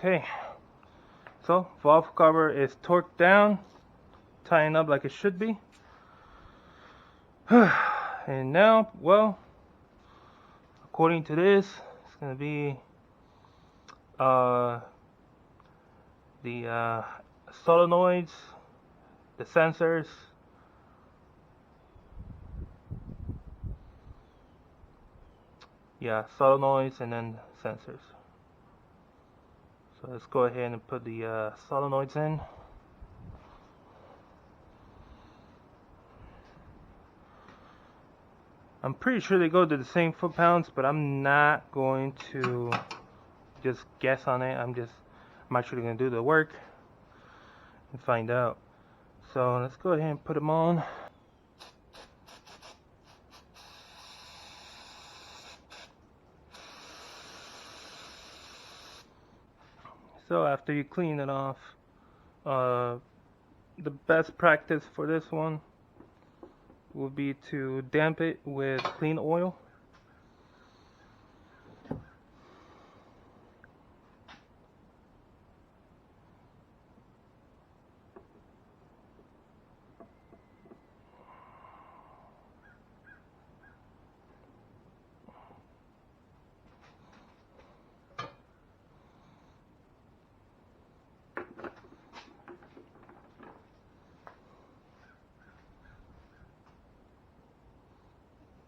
Okay, so valve cover is torqued down, tightened up like it should be. And now, well, according to this, it's gonna be the solenoids, the sensors, yeah, solenoids, and then sensors. So let's go ahead and put the solenoids in. I'm pretty sure they go to the same foot-pounds, but I'm not going to just guess on it. I'm actually going to do the work and find out. So let's go ahead and put them on. So after you clean it off, the best practice for this one would be to damp it with clean oil.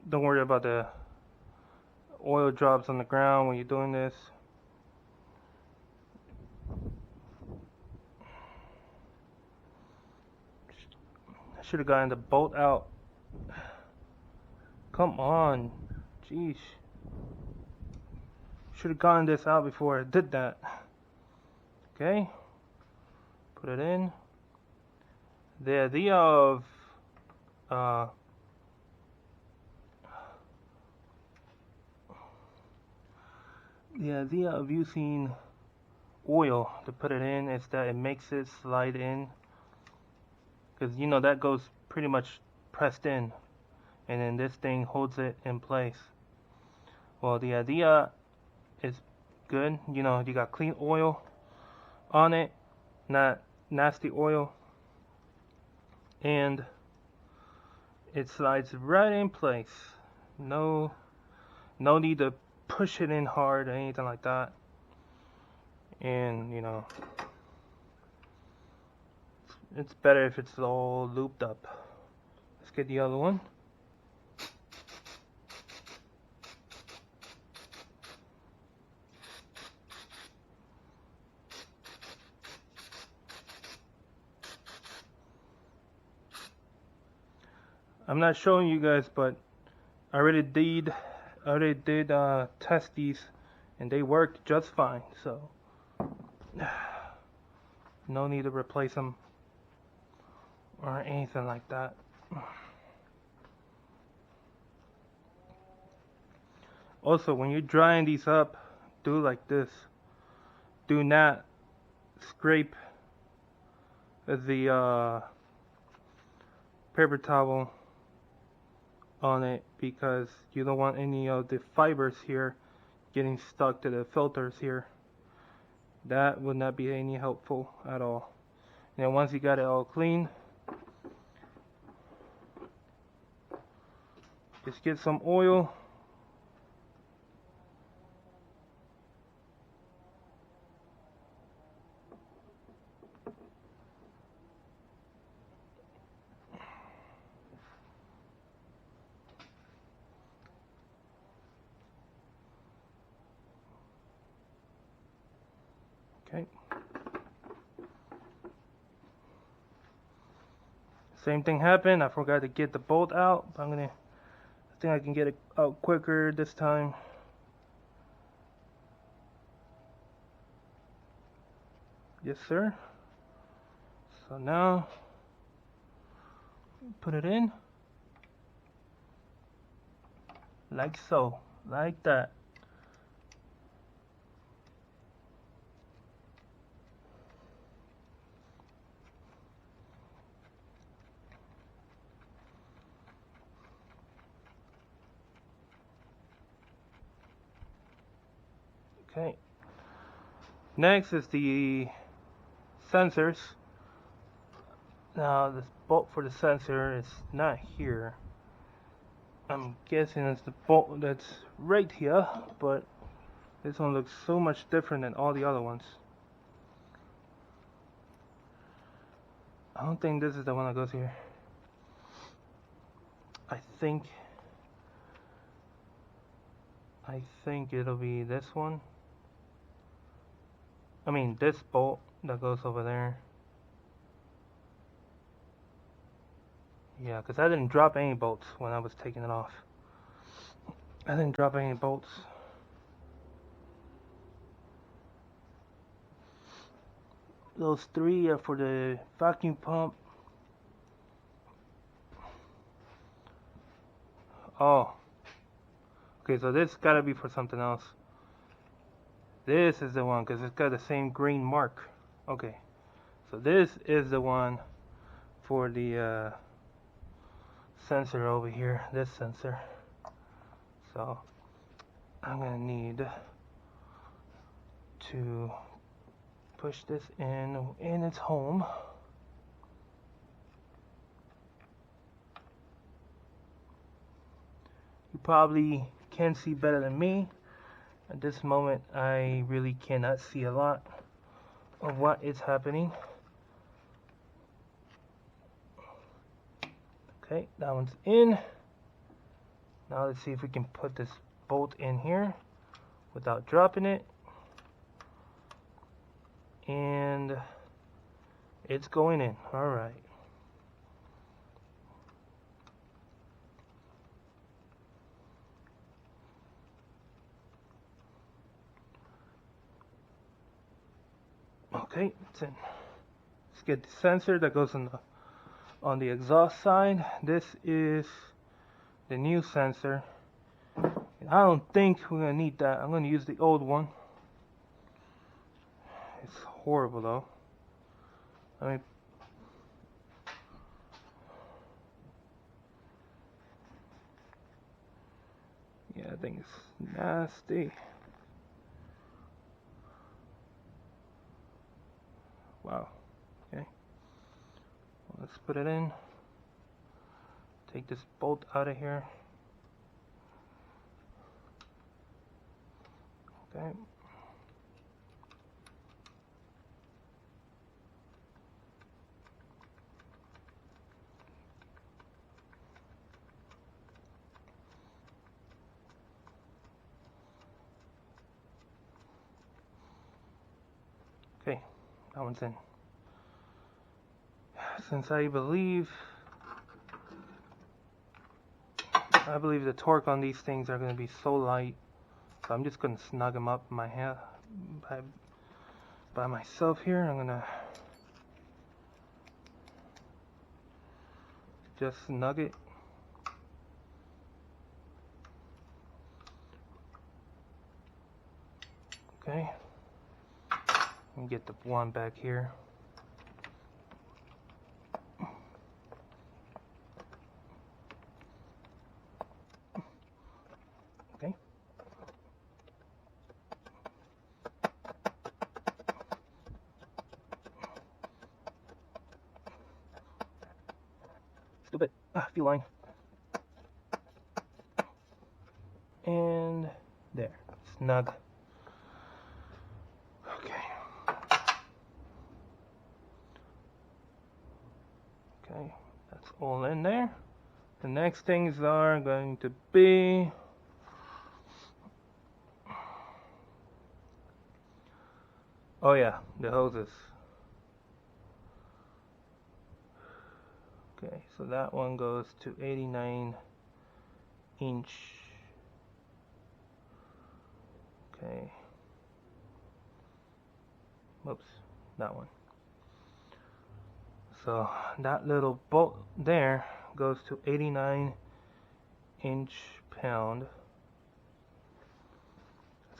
Don't worry about the oil drops on the ground when you're doing this. I should have gotten the bolt out. Come on, jeez. Should have gotten this out before I did that. Okay, put it in. The idea of using oil to put it in is that it makes it slide in, because you know that goes pretty much pressed in, and then this thing holds it in place. Well, the idea is good. You know, you got clean oil on it, not nasty oil, and it slides right in place. No need to push it in hard or anything like that. And you know, it's better if it's all looped up. Let's get the other one. I'm not showing you guys, but I already did test these, and they worked just fine. So no need to replace them or anything like that. Also, when you're drying these up, do like this. Do not scrape the paper towel on it, because you don't want any of the fibers here getting stuck to the filters here. That would not be any helpful at all. And once you got it all clean, just get some oil. Okay. Same thing happened. I forgot to get the bolt out, but I think I can get it out quicker this time. Yes, sir. So now, put it in. Like so. Like that. Okay. Next is the sensors. Now this bolt for the sensor is not here. I'm guessing it's the bolt that's right here, but this one looks so much different than all the other ones. I don't think this is the one that goes here. I think it'll be this one. I mean this bolt that goes over there. Yeah, because I didn't drop any bolts when I was taking it off. I didn't drop any bolts. Those three are for the vacuum pump. Oh. Okay, so this gotta be for something else. This is the one, because it's got the same green mark. Okay. So this is the one for the sensor over here. This sensor. So I'm gonna need to push this in its home. You probably can see better than me. At this moment, I really cannot see a lot of what is happening. Okay, that one's in. Now let's see if we can put this bolt in here without dropping it. And it's going in. All right. Okay, it's in. Let's get the sensor that goes on the exhaust side. This is the new sensor. I don't think we're gonna need that. I'm gonna use the old one. It's horrible though. I mean, yeah, I think it's nasty. Wow. Okay. Well, let's put it in. Take this bolt out of here. Okay. Okay, that one's in. Since I believe the torque on these things are going to be so light, so I'm just going to snug them up in my hand by myself here. I'm going to just snug it. Okay, and get the one back here. Okay. Stupid. Fuel line. And there. Snug. Okay, that's all in there. The next things are going to be oh yeah, the hoses. Okay, so that one goes to 89 inch. Okay. Oops, that one. So that little bolt there goes to 89 inch pound.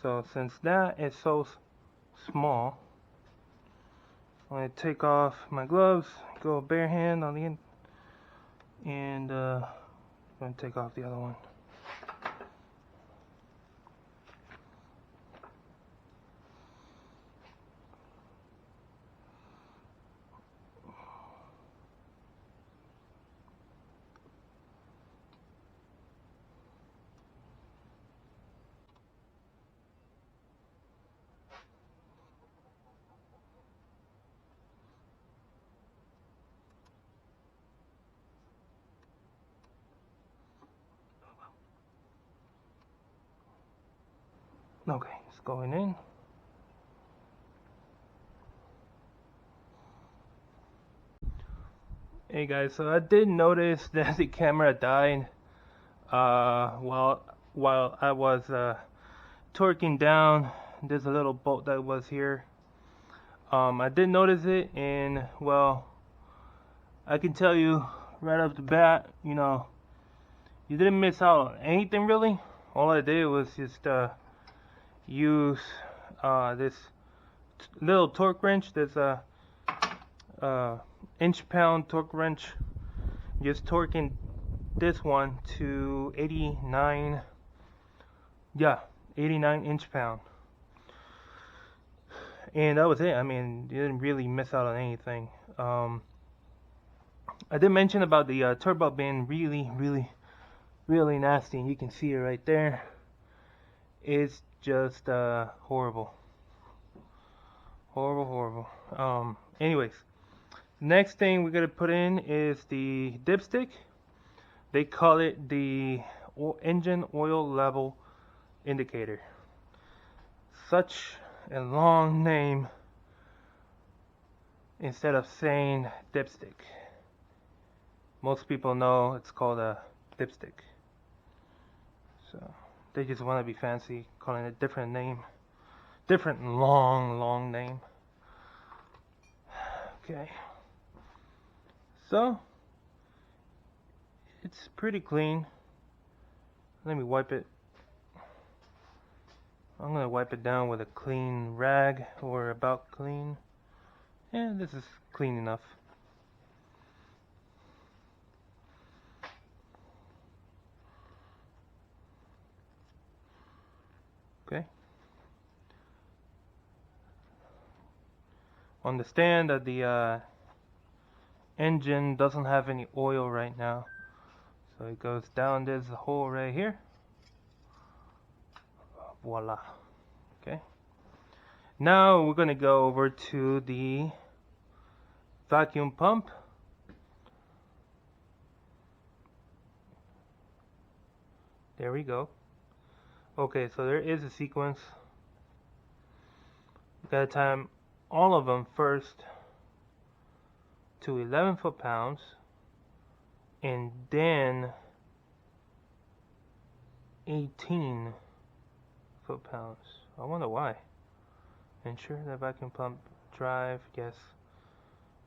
So since that is so small, I'm going to take off my gloves, go bare hand on the end, and I'm going to take off the other one. Okay, it's going in. Hey guys, so I did notice that the camera died while I was torquing down this little bolt that was here. I did notice it, and well, I can tell you right off the bat, you know, you didn't miss out on anything really. All I did was just use this little torque wrench. There's a inch-pound torque wrench. Just torquing this one to 89. Yeah, 89 inch-pound. And that was it. I mean, you didn't really miss out on anything. I did mention about the turbo being really nasty, and you can see it right there. It's just horrible. Horrible. Anyways, next thing we're gonna put in is the dipstick. They call it the engine oil level indicator. Such a long name instead of saying dipstick. Most people know it's called a dipstick. So they just want to be fancy, calling it a different name. Different long name. Okay. So it's pretty clean. Let me wipe it. I'm gonna wipe it down with a clean rag, or about clean. Yeah, this is clean enough. Okay. Understand that the engine doesn't have any oil right now, so it goes down this hole right here. Voila. Okay. Now we're gonna go over to the vacuum pump. There we go. Okay, so there is a sequence. You gotta time all of them first to 11 foot-pounds, and then 18 foot-pounds. I wonder why. Ensure the vacuum pump drive, yes.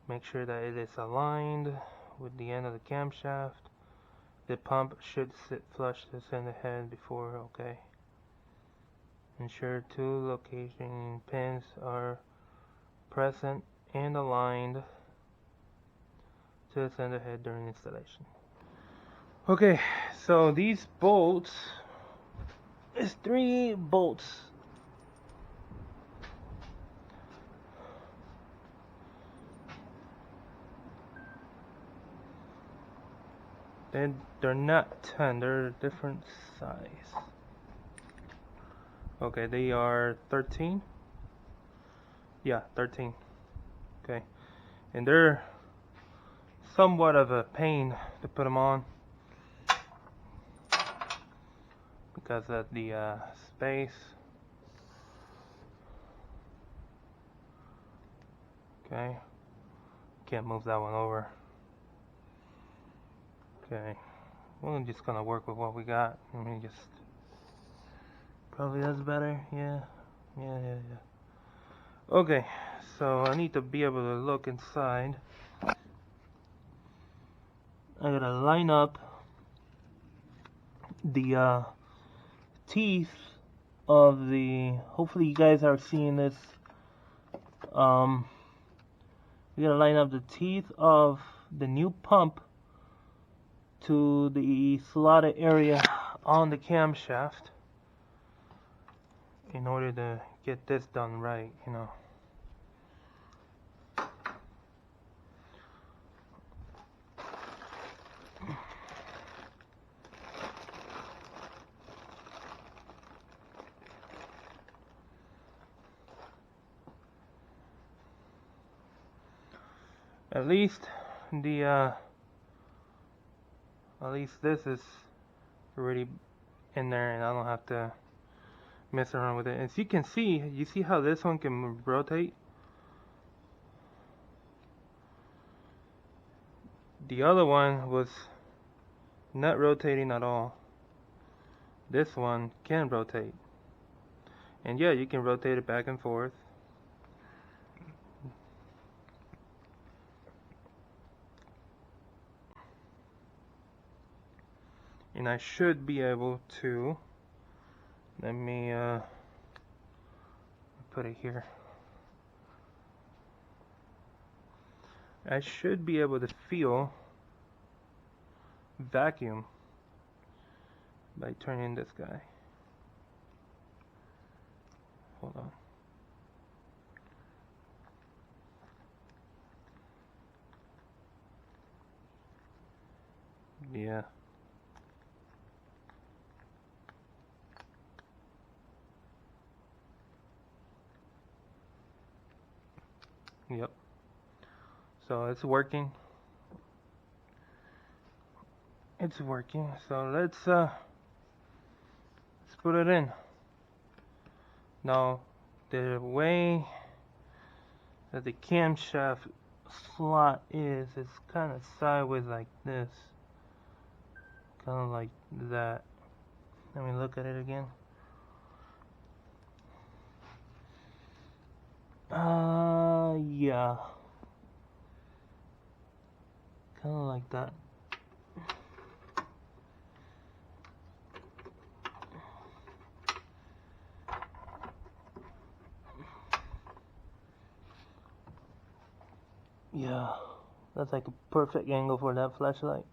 Make sure that it is aligned with the end of the camshaft. The pump should sit flush to the center head before, okay. Ensure two location pins are present and aligned to the center head during installation. Okay, so these bolts is 3 bolts. They're not 10, they're different size. Okay, they are 13. Yeah, 13. Okay, and they're somewhat of a pain to put them on because of the space. Okay, can't move that one over. Okay, we're just gonna work with what we got. Let me just, probably that's better. Yeah. Okay, so I need to be able to look inside. I gotta line up the teeth of the, hopefully you guys are seeing this. We gotta line up the teeth of the new pump to the slotted area on the camshaft in order to get this done right, you know. At least this is already in there, and I don't have to mess around with it. As you can see, you see how this one can rotate? The other one was not rotating at all. This one can rotate. And yeah, you can rotate it back and forth. And I should be able to, let me put it here. I should be able to feel vacuum by turning this guy. Hold on. Yeah. Yep. So it's working. It's working. So let's put it in. Now the way that the camshaft slot is, it's kind of sideways like this. Kind of like that. Let me look at it again. Yeah. Kind of like that. Yeah, that's like a perfect angle for that flashlight.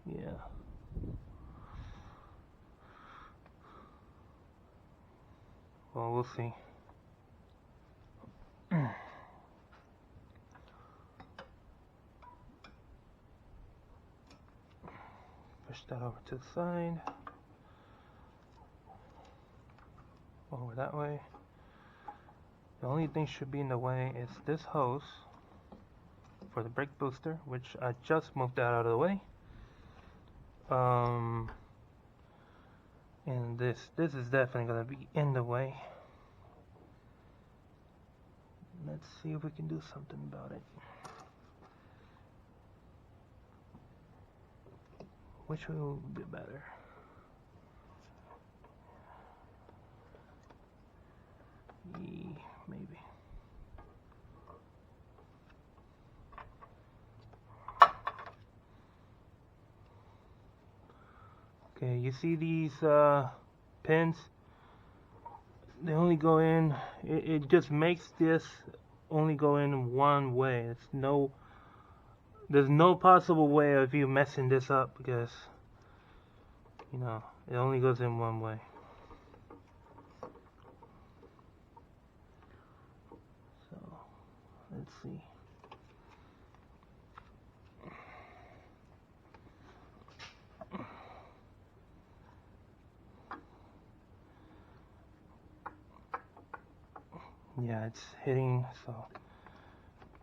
Yeah. Well, we'll see. Push that over to the side. Over that way. The only thing should be in the way is this hose for the brake booster, which I just moved that out of the way. And this is definitely gonna be in the way. Let's see if we can do something about it. Which way will be better? Maybe. Okay, you see these pins? They only go in, it just makes this only go in one way. There's no possible way of you messing this up because, you know, it only goes in one way. So, let's see. Yeah, it's hitting, so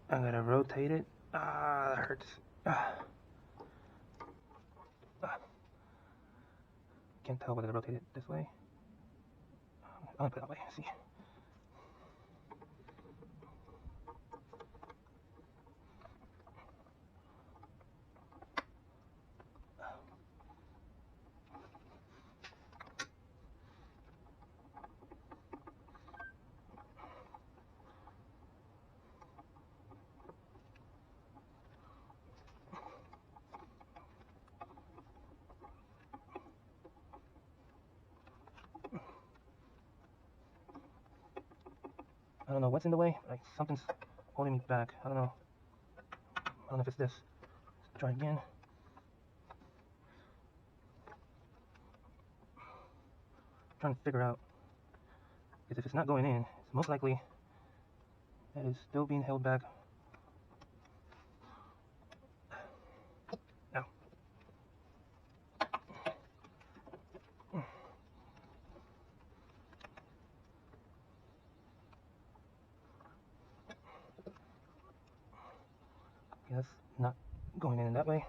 I'm gonna rotate it. That hurts. Can't tell whether to rotate it this way. I'm gonna put it that way, see. I don't know what's in the way, like something's holding me back. I don't know if it's this. Let's try again. I'm trying to figure out, because if it's not going in, it's most likely that it's still being held back. Ow. Yes, not going in that way.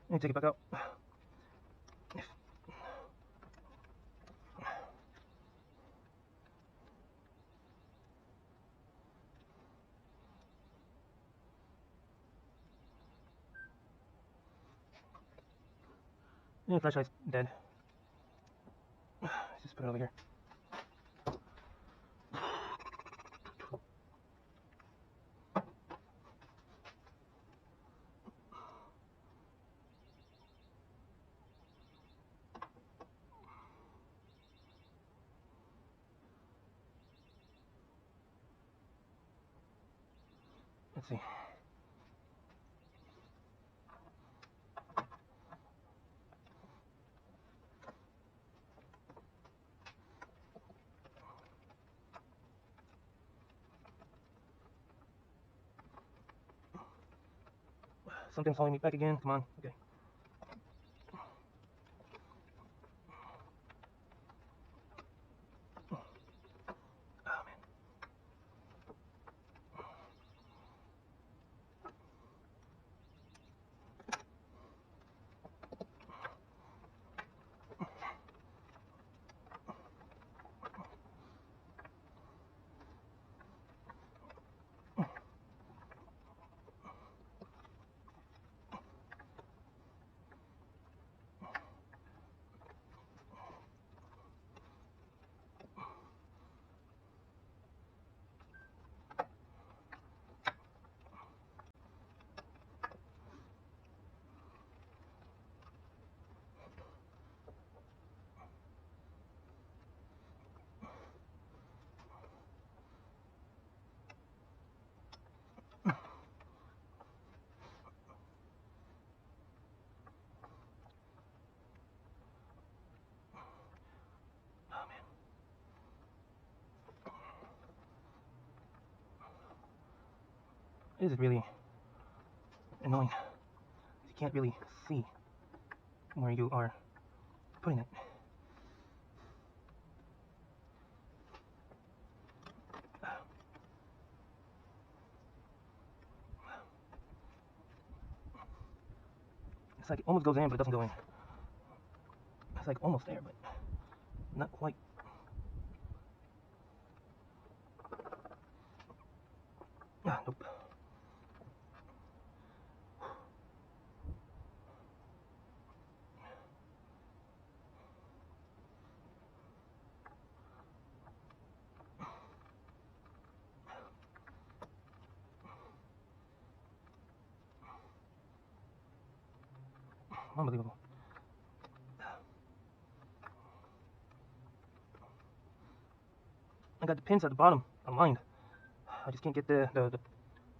Let me take it back out. Yeah, flashlight's dead. Let's just put it over here. Let's see. Something's holding me back again. Come on. Okay. Oh, man. This is really annoying. You can't really see where you are putting it. It's like it almost goes in, but it doesn't go in. It's like almost there, but not quite. Ah, nope. Unbelievable. I got the pins at the bottom aligned. I just can't get the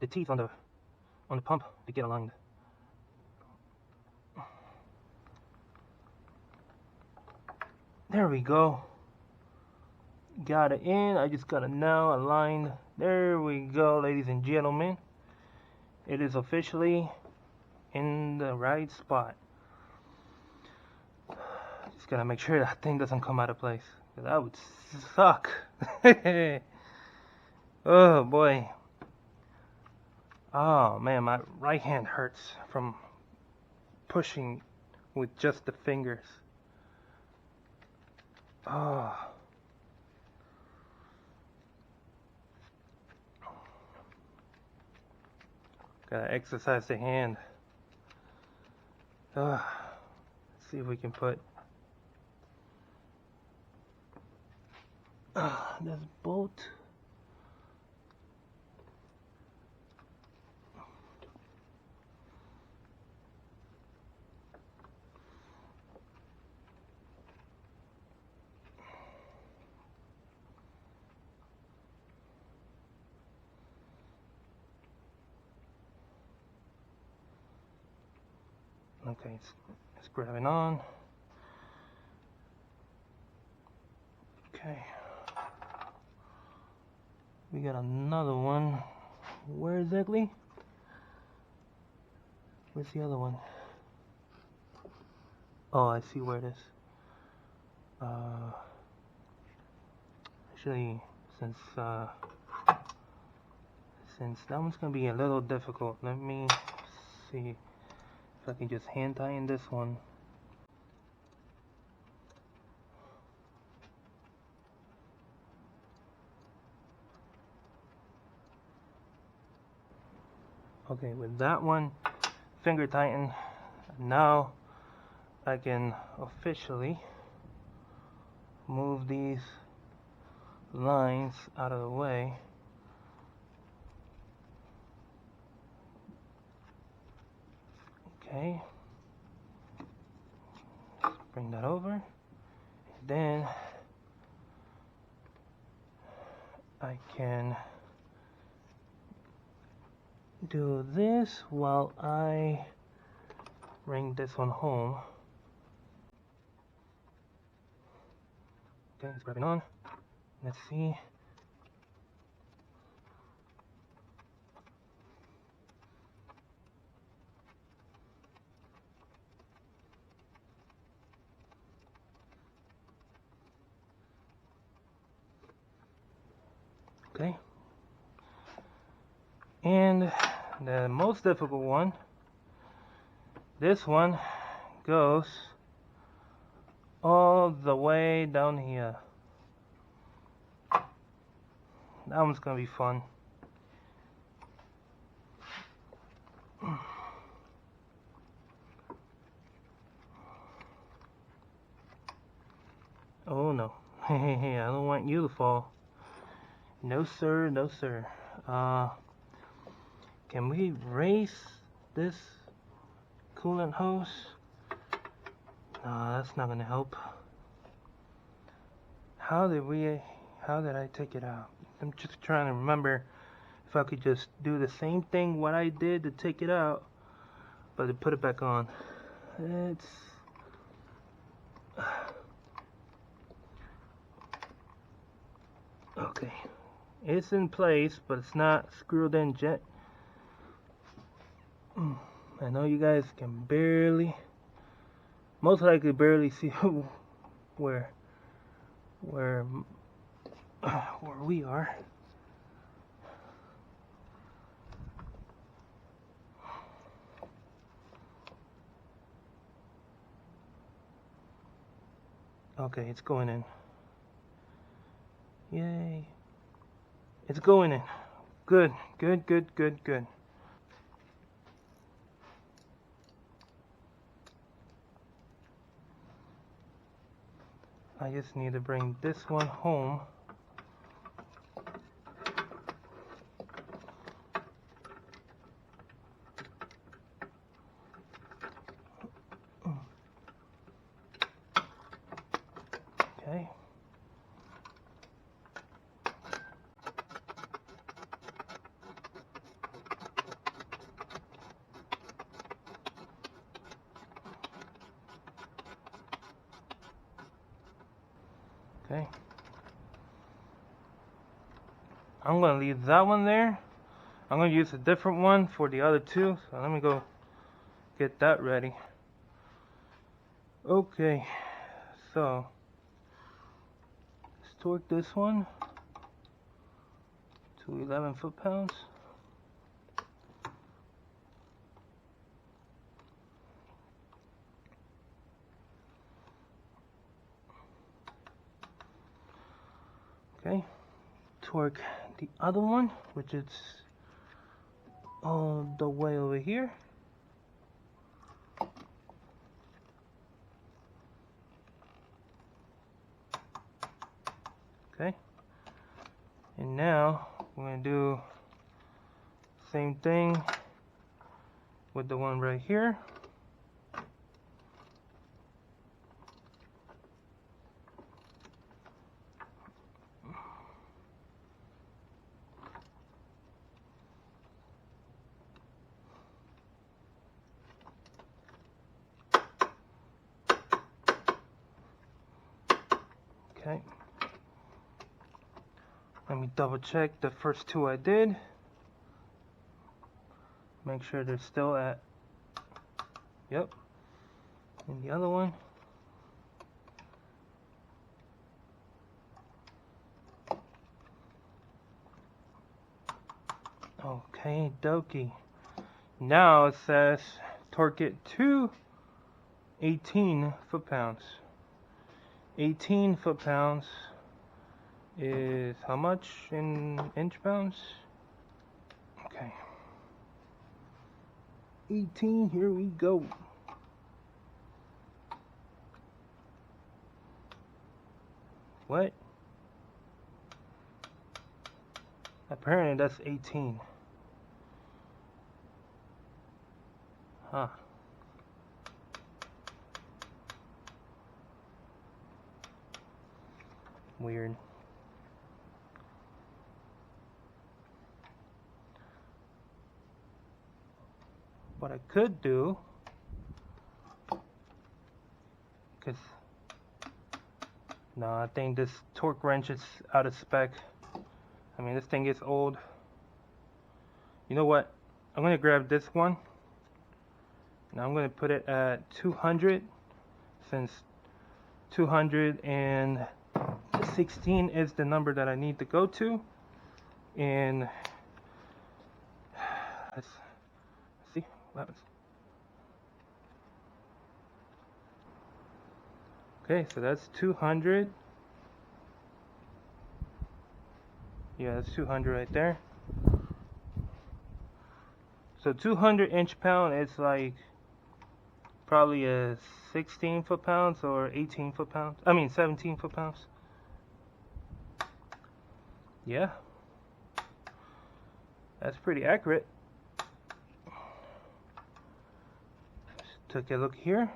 teeth on the pump to get aligned. There we go. Got it in. I just got it now aligned. There we go, ladies and gentlemen. It is officially in the right spot. Just gotta make sure that thing doesn't come out of place. That would suck. Oh boy. Oh man, my right hand hurts from pushing with just the fingers. Oh. Gotta exercise the hand. Let's see if we can put this bolt. Okay, it's grabbing on. Okay. We got another one. Where exactly? Where's the other one? Oh, I see where it is. Actually, since that one's gonna be a little difficult, let me see If I can just hand tighten this one. Okay, with that one finger tightened, now I can officially move these lines out of the way. Okay, let's bring that over, and then I can do this while I bring this one home. Okay, let's grab it on. Let's see. Okay. And the most difficult one, this one goes all the way down here. That one's gonna be fun. Oh no. Hey, I don't want you to fall. No sir, no sir. Can we race this coolant hose? No, that's not gonna help. How did I take it out? I'm just trying to remember if I could just do the same thing what I did to take it out, but to put it back on. It's okay. It's in place, but it's not screwed in yet. I know you guys can barely, most likely barely see where we are. Okay, it's going in. Yay. It's going in. Good, good, good, good, good. I just need to bring this one home. Okay. Okay. I'm going to leave that one there. I'm going to use a different one for the other two. So let me go get that ready. Okay. So let's torque this one to 11 foot-pounds. Okay, torque the other one, which is all the way over here. Okay, and now we're going to do the same thing with the one right here. Okay, let me double check the first two I did. Make sure they're still at, yep, and the other one. Okay, dokie. Now it says torque it to 18 foot-pounds. 18 foot-pounds is how much in inch-pounds? Okay. 18, here we go. What? Apparently that's 18. Huh. Weird. What I could do, because no, I think this torque wrench is out of spec. I mean, this thing is old. You know what? I'm gonna grab this one. Now I'm gonna put it at 200, since 216 is the number that I need to go to. And let's see what happens. Okay, so that's 200. Yeah, that's 200 right there. So 200 inch-pound is like probably a 16 foot-pounds or 18 foot-pounds. I mean 17 foot-pounds. Yeah, that's pretty accurate. Just take a look here.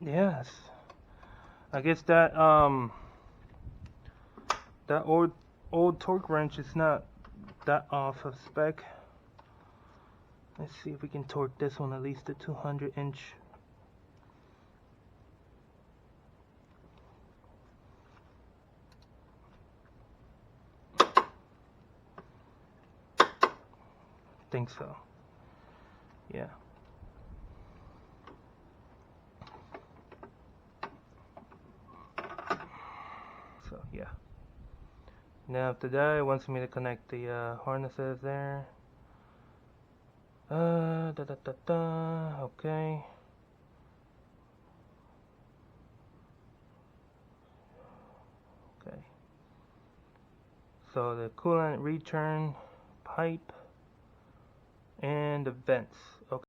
Yes, I guess that that old torque wrench is not that off of spec. Let's see if we can torque this one at least to 200 inch. Think so. Yeah. So yeah. Now after that, it wants me to connect the harnesses there. Okay. Okay. So the coolant return pipe and the vents. Okay.